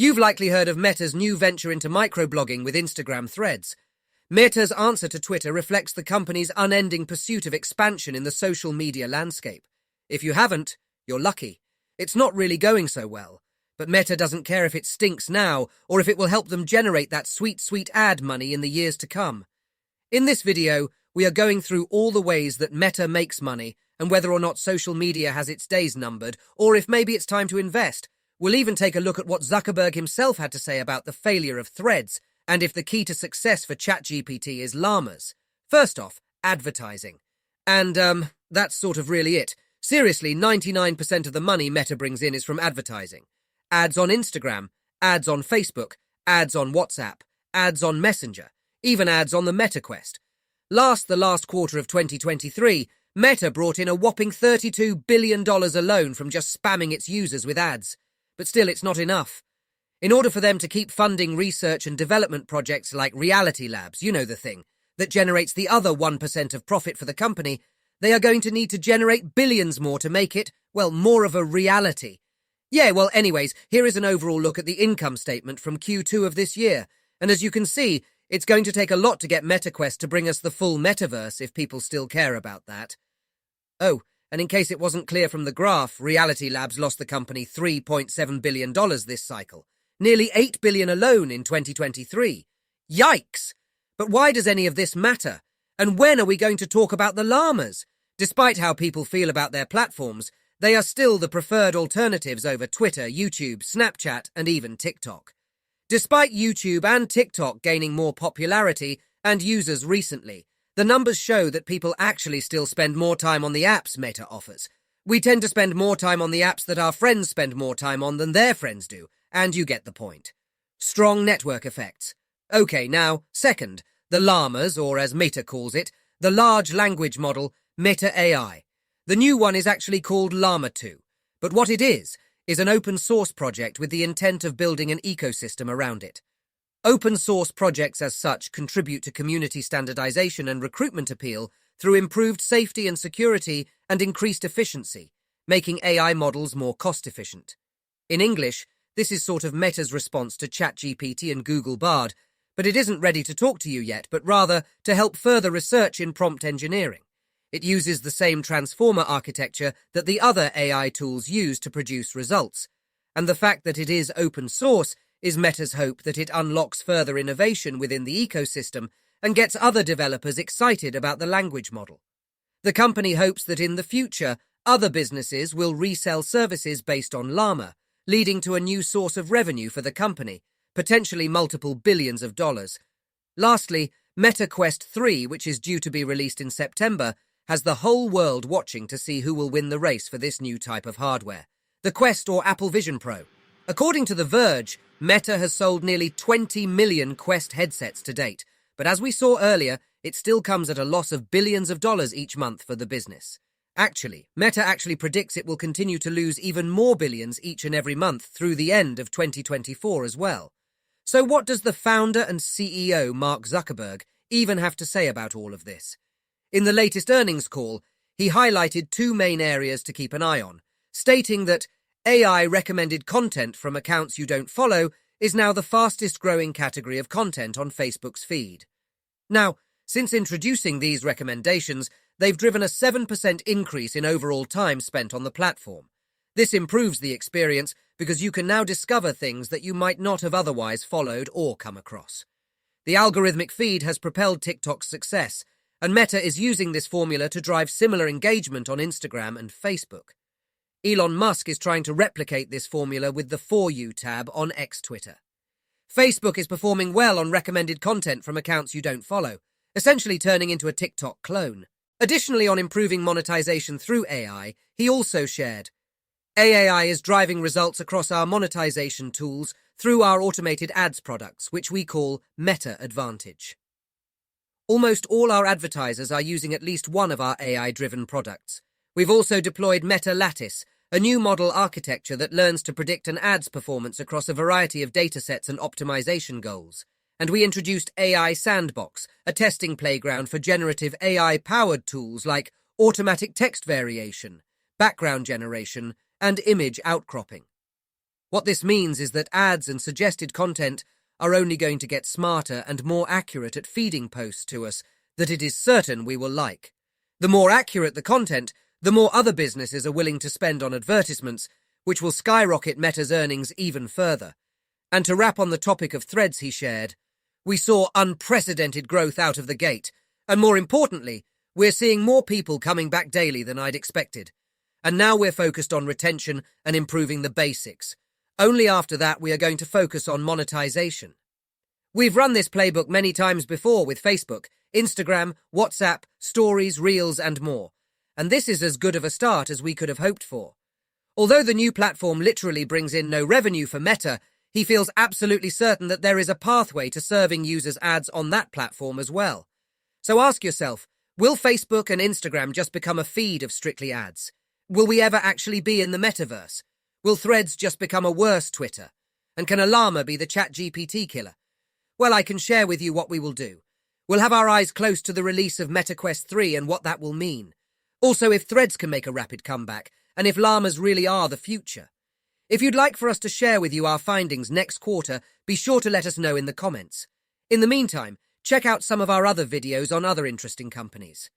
You've likely heard of Meta's new venture into microblogging with Instagram Threads. Meta's answer to Twitter reflects the company's unending pursuit of expansion in the social media landscape. If you haven't, you're lucky. It's not really going so well. But Meta doesn't care if it stinks now or if it will help them generate that sweet, sweet ad money in the years to come. In this video, we are going through all the ways that Meta makes money and whether or not social media has its days numbered, or if maybe it's time to invest. We'll even take a look at what Zuckerberg himself had to say about the failure of Threads, and if the key to success for ChatGPT is llamas. First off, advertising. And, that's sort of really it. Seriously, 99% of the money Meta brings in is from advertising. Ads on Instagram, ads on Facebook, ads on WhatsApp, ads on Messenger, even ads on the MetaQuest. The last quarter of 2023, Meta brought in a whopping $32 billion alone from just spamming its users with ads. But still, it's not enough. In order for them to keep funding research and development projects like Reality Labs, you know the thing, that generates the other 1% of profit for the company, they are going to need to generate billions more to make it, well, more of a reality. Anyways, here is an overall look at the income statement from Q2 of this year. And as you can see, it's going to take a lot to get MetaQuest to bring us the full metaverse if people still care about that. Oh, and in case it wasn't clear from the graph, Reality Labs lost the company $3.7 billion this cycle. Nearly $8 billion alone in 2023. Yikes! But why does any of this matter? And when are we going to talk about the llamas? Despite how people feel about their platforms, they are still the preferred alternatives over Twitter, YouTube, Snapchat, and even TikTok. Despite YouTube and TikTok gaining more popularity and users recently, the numbers show that people actually still spend more time on the apps Meta offers. We tend to spend more time on the apps that our friends spend more time on than their friends do, and you get the point. Strong network effects. Okay, now, second, the llamas, or as Meta calls it, the large language model, Meta AI. The new one is actually called Llama 2, but what it is an open source project with the intent of building an ecosystem around it. Open source projects as such contribute to community standardization and recruitment appeal through improved safety and security and increased efficiency, making AI models more cost-efficient. In English, this is sort of Meta's response to ChatGPT and Google Bard, but it isn't ready to talk to you yet, but rather to help further research in prompt engineering. It uses the same transformer architecture that the other AI tools use to produce results, and the fact that it is open source is Meta's hope that it unlocks further innovation within the ecosystem and gets other developers excited about the language model. The company hopes that in the future, other businesses will resell services based on Llama, leading to a new source of revenue for the company, potentially multiple billions of dollars. Lastly, MetaQuest 3, which is due to be released in September, has the whole world watching to see who will win the race for this new type of hardware, the Quest or Apple Vision Pro. According to The Verge, Meta has sold nearly 20 million Quest headsets to date, but as we saw earlier, it still comes at a loss of billions of dollars each month for the business. Meta actually predicts it will continue to lose even more billions each and every month through the end of 2024 as well. So what does the founder and CEO, Mark Zuckerberg, even have to say about all of this? In the latest earnings call, he highlighted two main areas to keep an eye on, stating that AI-recommended content from accounts you don't follow is now the fastest-growing category of content on Facebook's feed. Now, since introducing these recommendations, they've driven a 7% increase in overall time spent on the platform. This improves the experience because you can now discover things that you might not have otherwise followed or come across. The algorithmic feed has propelled TikTok's success, and Meta is using this formula to drive similar engagement on Instagram and Facebook. Elon Musk is trying to replicate this formula with the For You tab on Twitter. Facebook is performing well on recommended content from accounts you don't follow, essentially turning into a TikTok clone. Additionally, on improving monetization through AI, he also shared, AI is driving results across our monetization tools through our automated ads products, which we call Meta Advantage. Almost all our advertisers are using at least one of our AI-driven products. We've also deployed Meta Lattice, a new model architecture that learns to predict an ad's performance across a variety of datasets and optimization goals. And we introduced AI Sandbox, a testing playground for generative AI-powered tools like automatic text variation, background generation, and image outcropping. What this means is that ads and suggested content are only going to get smarter and more accurate at feeding posts to us that it is certain we will like. The more accurate the content, the more other businesses are willing to spend on advertisements, which will skyrocket Meta's earnings even further. And to wrap on the topic of threads he shared, we saw unprecedented growth out of the gate, and more importantly, we're seeing more people coming back daily than I'd expected. And now we're focused on retention and improving the basics. Only after that we are going to focus on monetization. We've run this playbook many times before with Facebook, Instagram, WhatsApp, Stories, Reels, and more. And this is as good of a start as we could have hoped for. Although the new platform literally brings in no revenue for Meta, he feels absolutely certain that there is a pathway to serving users ads on that platform as well. So ask yourself, will Facebook and Instagram just become a feed of strictly ads? Will we ever actually be in the metaverse? Will Threads just become a worse Twitter? And can a llama be the ChatGPT killer? Well, I can share with you what we will do. We'll have our eyes close to the release of MetaQuest 3 and what that will mean. Also, if Threads can make a rapid comeback, and if llamas really are the future. If you'd like for us to share with you our findings next quarter, be sure to let us know in the comments. In the meantime, check out some of our other videos on other interesting companies.